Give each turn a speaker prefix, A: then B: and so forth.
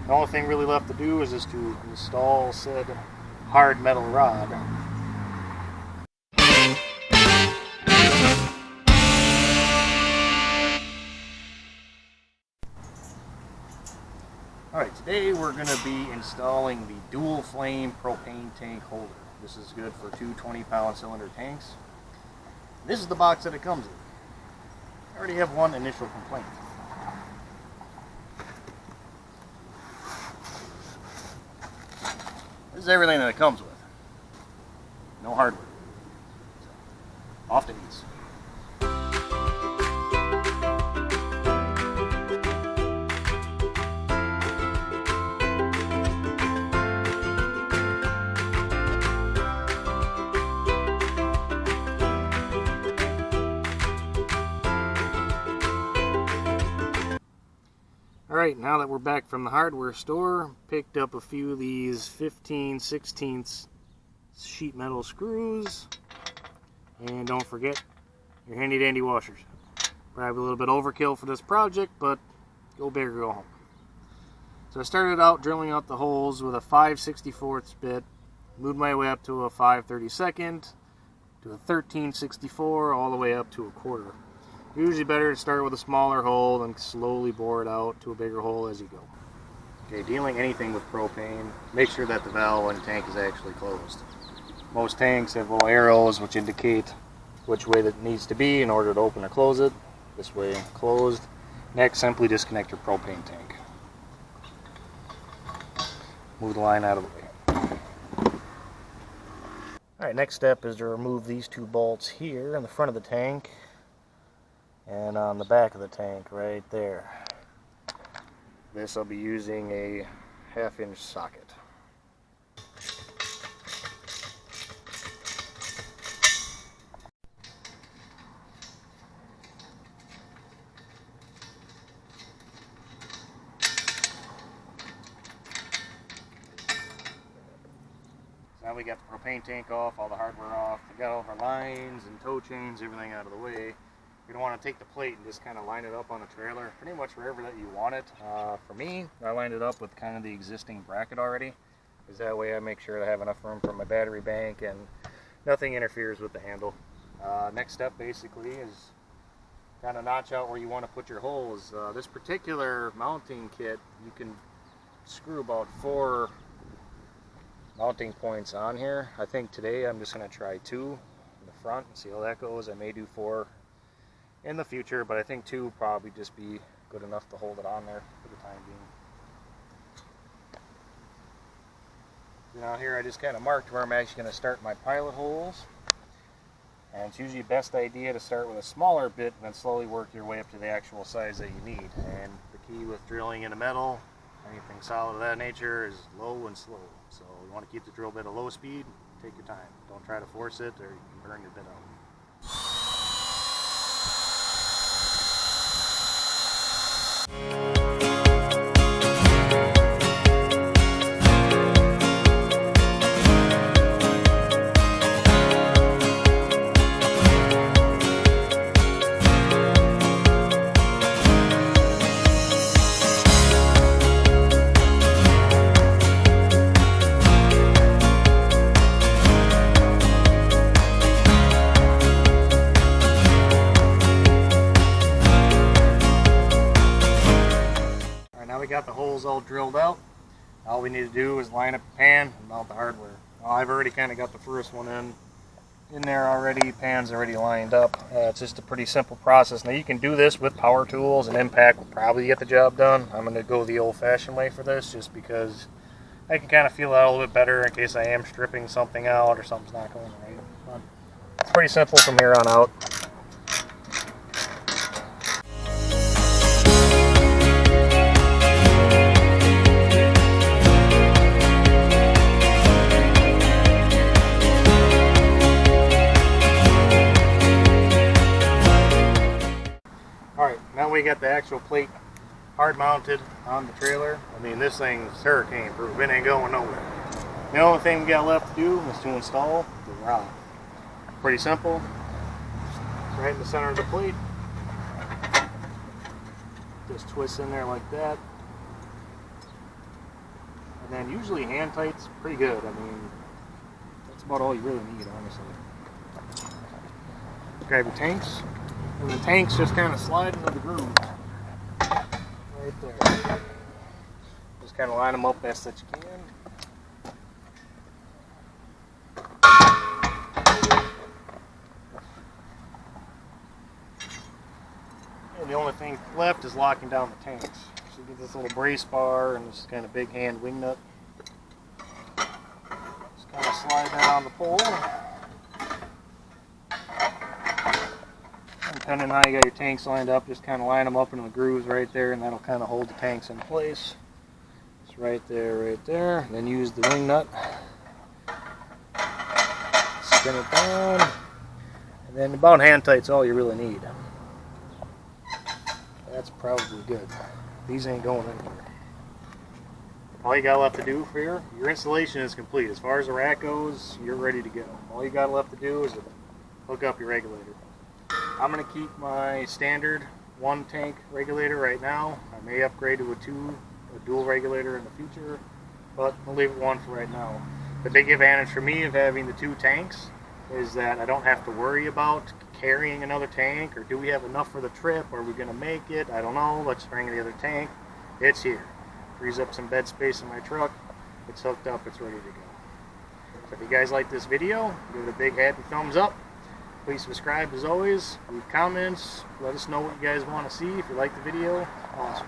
A: The only thing really left to do is just to install said hard metal rod. Alright, today we're going to be installing the dual flame propane tank holder. This is good for two 20-pound cylinder tanks. This is the box that it comes in. I already have one initial complaint. This is everything that it comes with. No hardware. So, off to ease. Alright, now that we're back from the hardware store, picked up a few of these 15/16 sheet metal screws, and don't forget your handy dandy washers. Probably a little bit overkill for this project, but go big or go home. So I started out drilling out the holes with a 5/64 bit, moved my way up to a 5/32, to a 13/64, all the way up to a quarter. Usually better to start with a smaller hole and slowly bore it out to a bigger hole as you go. Okay, dealing anything with propane, make sure that the valve on the tank is actually closed. Most tanks have little arrows which indicate which way that needs to be in order to open or close it. This way closed. Next, simply disconnect your propane tank. Move the line out of the way. Alright, next step is to remove these two bolts here in the front of the tank and on the back of the tank right there. This I'll be using a 1/2-inch socket. Now we got the propane tank off, all the hardware off, we got all of our lines and tow chains, everything out of the way. You're going to want to take the plate and just kind of line it up on the trailer, pretty much wherever that you want it. For me, I lined it up with kind of the existing bracket already, because that way I make sure to have enough room for my battery bank and nothing interferes with the handle. Next step basically is kind of notch out where you want to put your holes. This particular mounting kit, you can screw about 4 mounting points on here. I think today I'm just going to try 2 in the front and see how that goes. I may do 4 in the future, but I think 2 will probably just be good enough to hold it on there for the time being. Now here I just kind of marked where I'm actually going to start my pilot holes, and it's usually best idea to start with a smaller bit and then slowly work your way up to the actual size that you need. And the key with drilling into metal, anything solid of that nature, is low and slow. So you want to keep the drill bit at low speed, take your time. Don't try to force it or you can burn your bit out. We got the holes all drilled out. All we need to do is line up the pan and mount the hardware. Well, I've already kind of got the first one in there already. Pan's already lined up. It's just a pretty simple process. Now you can do this with power tools, and impact will probably get the job done. I'm going to go the old-fashioned way for this just because I can kind of feel it out a little bit better in case I am stripping something out or something's not going right. But it's pretty simple from here on out. Now we got the actual plate hard mounted on the trailer. I mean, this thing's hurricane proof. It ain't going nowhere. The only thing we got left to do is to install the rod. Pretty simple. Right in the center of the plate. Just twist in there like that. And then usually hand tight's pretty good. I mean, that's about all you really need, honestly. Grab your tanks, and the tanks just kind of slide into the groove right there. Just kind of line them up best that you can. And the only thing left is locking down the tanks. So you get this little brace bar and this kind of big hand wing nut. Just kind of slide that on the pole. And depending on how you got your tanks lined up, just kind of line them up into the grooves right there, and that'll kind of hold the tanks in place. It's right there, right there. And then use the wing nut. Spin it down. And then about hand tight's all you really need. That's probably good. These ain't going anywhere. All you got left to do for your installation is complete. As far as the rack goes, you're ready to go. All you got left to do is hook up your regulator. I'm going to keep my standard 1 tank regulator right now. I may upgrade to a dual regulator in the future, but I'll leave it 1 for right now. The big advantage for me of having the 2 tanks is that I don't have to worry about carrying another tank, or do we have enough for the trip, are we going to make it, I don't know, let's bring the other tank. It's here. Frees up some bed space in my truck. It's hooked up, it's ready to go. So if you guys like this video, give it a big happy thumbs up. Please subscribe as always, leave comments, let us know what you guys want to see. If you like the video, awesome.